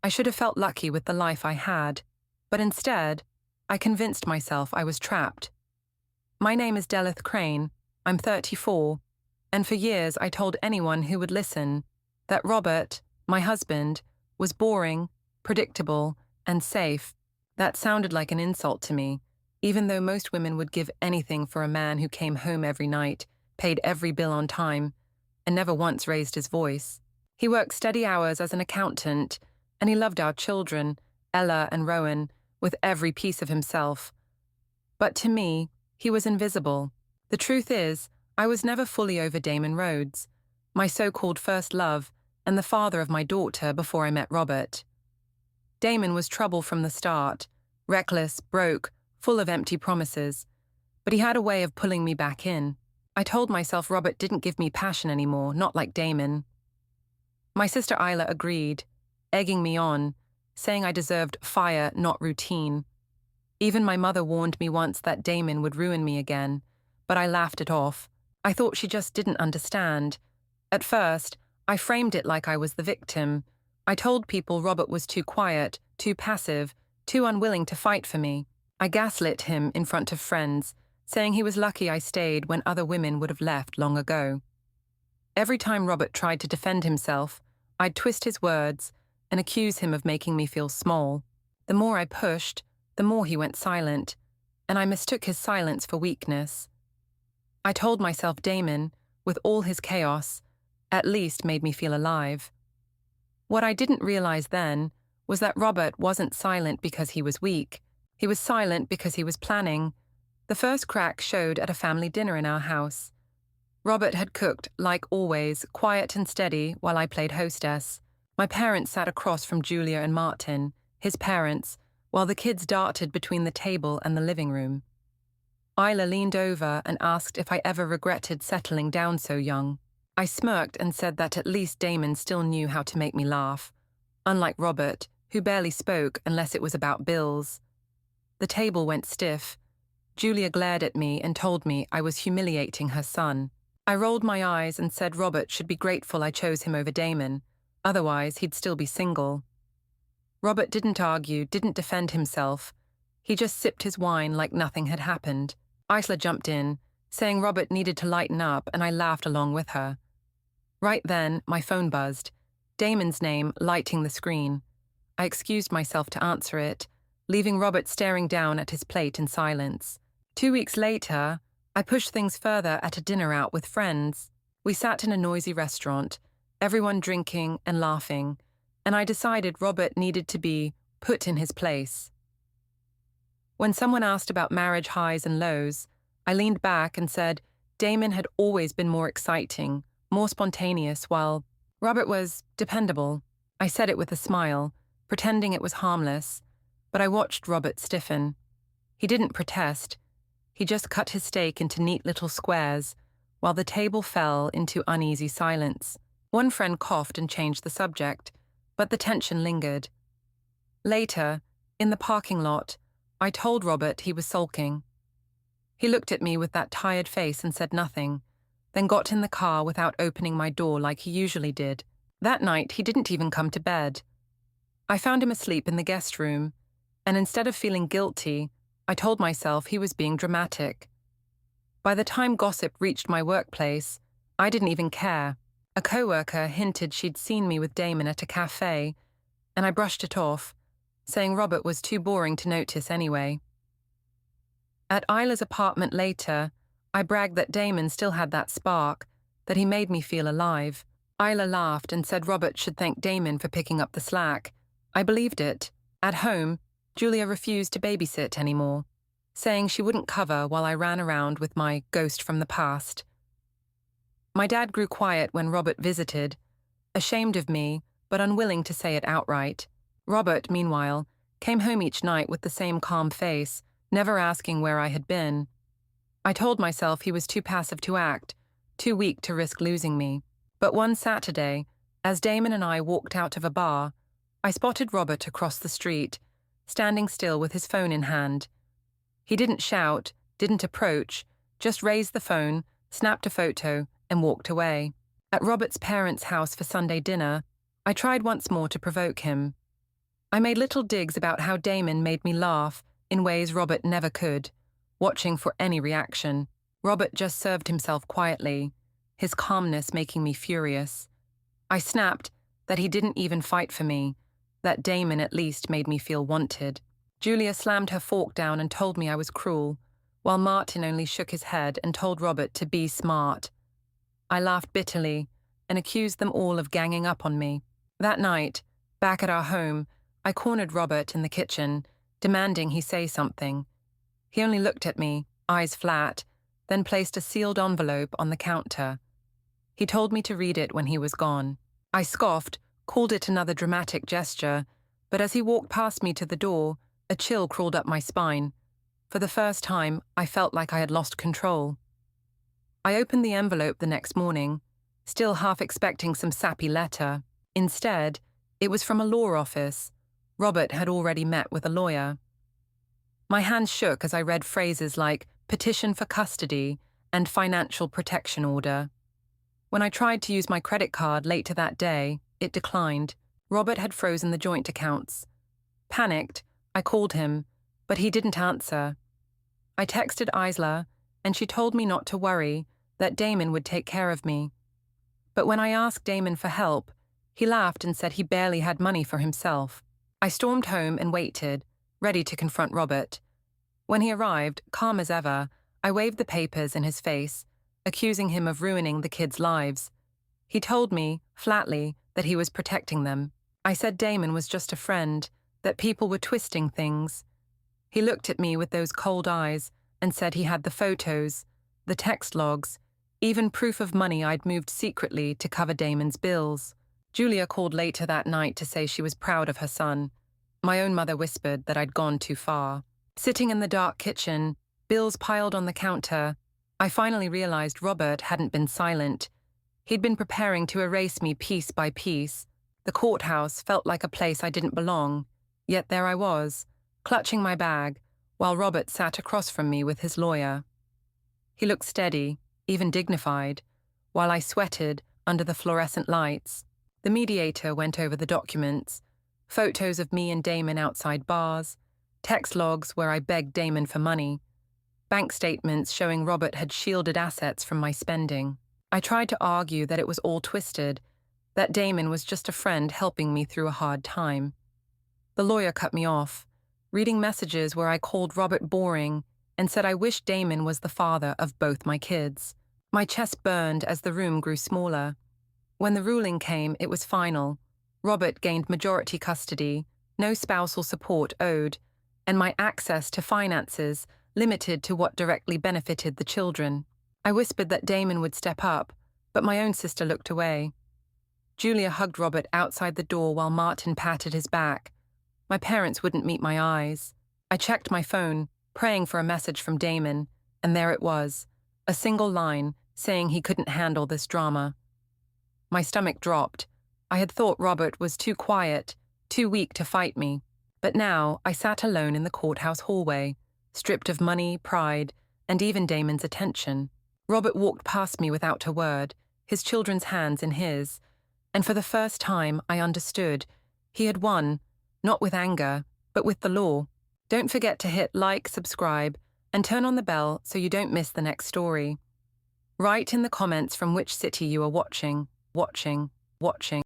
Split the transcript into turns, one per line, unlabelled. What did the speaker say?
I should have felt lucky with the life I had, but instead, I convinced myself I was trapped. My name is Delith Crane, I'm 34, and for years I told anyone who would listen that Robert, my husband, was boring, predictable, and safe. That sounded like an insult to me, even though most women would give anything for a man who came home every night, paid every bill on time, and never once raised his voice. He worked steady hours as an accountant, and he loved our children, Ella and Rowan, with every piece of himself. But to me, he was invisible. The truth is, I was never fully over Damon Rhodes, my so-called first love and the father of my daughter before I met Robert. Damon was trouble from the start, reckless, broke, full of empty promises, but he had a way of pulling me back in. I told myself Robert didn't give me passion anymore, not like Damon. My sister Isla agreed, egging me on, saying I deserved fire, not routine. Even my mother warned me once that Damon would ruin me again, but I laughed it off. I thought she just didn't understand. At first, I framed it like I was the victim. I told people Robert was too quiet, too passive, too unwilling to fight for me. I gaslit him in front of friends, saying he was lucky I stayed when other women would have left long ago. Every time Robert tried to defend himself, I'd twist his words and accuse him of making me feel small. The more I pushed, the more he went silent, and I mistook his silence for weakness. I told myself Damon, with all his chaos, at least made me feel alive. What I didn't realize then was that Robert wasn't silent because he was weak. He was silent because he was planning. The first crack showed at a family dinner in our house. Robert had cooked, like always, quiet and steady while I played hostess. My parents sat across from Julia and Martin, his parents, while the kids darted between the table and the living room. Isla leaned over and asked if I ever regretted settling down so young. I smirked and said that at least Damon still knew how to make me laugh, unlike Robert, who barely spoke unless it was about bills. The table went stiff. Julia glared at me and told me I was humiliating her son. I rolled my eyes and said Robert should be grateful I chose him over Damon, otherwise he'd still be single. Robert didn't argue, didn't defend himself. He just sipped his wine like nothing had happened. Isla jumped in, saying Robert needed to lighten up, and I laughed along with her. Right then, my phone buzzed, Damon's name lighting the screen. I excused myself to answer it, leaving Robert staring down at his plate in silence. 2 weeks later, I pushed things further at a dinner out with friends. We sat in a noisy restaurant, everyone drinking and laughing, and I decided Robert needed to be put in his place. When someone asked about marriage highs and lows, I leaned back and said Damon had always been more exciting, more spontaneous, while Robert was dependable. I said it with a smile, pretending it was harmless, but I watched Robert stiffen. He didn't protest. He just cut his steak into neat little squares, while the table fell into uneasy silence. One friend coughed and changed the subject, but the tension lingered. Later, in the parking lot, I told Robert he was sulking. He looked at me with that tired face and said nothing, then got in the car without opening my door like he usually did. That night, he didn't even come to bed. I found him asleep in the guest room, and instead of feeling guilty, I told myself he was being dramatic. By the time gossip reached my workplace, I didn't even care. A coworker hinted she'd seen me with Damon at a cafe, and I brushed it off, saying Robert was too boring to notice anyway. At Isla's apartment later, I bragged that Damon still had that spark, that he made me feel alive. Isla laughed and said Robert should thank Damon for picking up the slack. I believed it. At home, Julia refused to babysit anymore, saying she wouldn't cover while I ran around with my ghost from the past. My dad grew quiet when Robert visited, ashamed of me, but unwilling to say it outright. Robert, meanwhile, came home each night with the same calm face, never asking where I had been. I told myself he was too passive to act, too weak to risk losing me. But one Saturday, as Damon and I walked out of a bar, I spotted Robert across the street, standing still with his phone in hand. He didn't shout, didn't approach, just raised the phone, snapped a photo, and walked away. At Robert's parents' house for Sunday dinner, I tried once more to provoke him. I made little digs about how Damon made me laugh in ways Robert never could, watching for any reaction. Robert just served himself quietly, his calmness making me furious. I snapped that he didn't even fight for me, that Damon at least made me feel wanted. Julia slammed her fork down and told me I was cruel, while Martin only shook his head and told Robert to be smart. I laughed bitterly and accused them all of ganging up on me. That night, back at our home, I cornered Robert in the kitchen, demanding he say something. He only looked at me, eyes flat, then placed a sealed envelope on the counter. He told me to read it when he was gone. I scoffed, called it another dramatic gesture, but as he walked past me to the door, a chill crawled up my spine. For the first time, I felt like I had lost control. I opened the envelope the next morning, still half expecting some sappy letter. Instead, it was from a law office. Robert had already met with a lawyer. My hands shook as I read phrases like petition for custody and financial protection order. When I tried to use my credit card later that day, it declined. Robert had frozen the joint accounts. Panicked, I called him, but he didn't answer. I texted Isla, and she told me not to worry, that Damon would take care of me. But when I asked Damon for help, he laughed and said he barely had money for himself. I stormed home and waited, ready to confront Robert. When he arrived, calm as ever, I waved the papers in his face, accusing him of ruining the kids' lives. He told me, flatly, that he was protecting them. I said Damon was just a friend, that people were twisting things. He looked at me with those cold eyes and said he had the photos, the text logs, even proof of money I'd moved secretly to cover Damon's bills. Julia called later that night to say she was proud of her son. My own mother whispered that I'd gone too far. Sitting in the dark kitchen, bills piled on the counter, I finally realized Robert hadn't been silent. He'd been preparing to erase me piece by piece. The courthouse felt like a place I didn't belong, yet there I was, clutching my bag, while Robert sat across from me with his lawyer. He looked steady, even dignified, while I sweated under the fluorescent lights. The mediator went over the documents, photos of me and Damon outside bars, text logs where I begged Damon for money, bank statements showing Robert had shielded assets from my spending. I tried to argue that it was all twisted, that Damon was just a friend helping me through a hard time. The lawyer cut me off, reading messages where I called Robert boring and said I wished Damon was the father of both my kids. My chest burned as the room grew smaller. When the ruling came, it was final. Robert gained majority custody, no spousal support owed, and my access to finances limited to what directly benefited the children. I whispered that Damon would step up, but my own sister looked away. Julia hugged Robert outside the door while Martin patted his back. My parents wouldn't meet my eyes. I checked my phone, praying for a message from Damon, and there it was, a single line saying he couldn't handle this drama. My stomach dropped. I had thought Robert was too quiet, too weak to fight me, but now I sat alone in the courthouse hallway, stripped of money, pride, and even Damon's attention. Robert walked past me without a word, his children's hands in his, and for the first time I understood. He had won, not with anger, but with the law. Don't forget to hit like, subscribe, and turn on the bell so you don't miss the next story. Write in the comments from which city you are watching.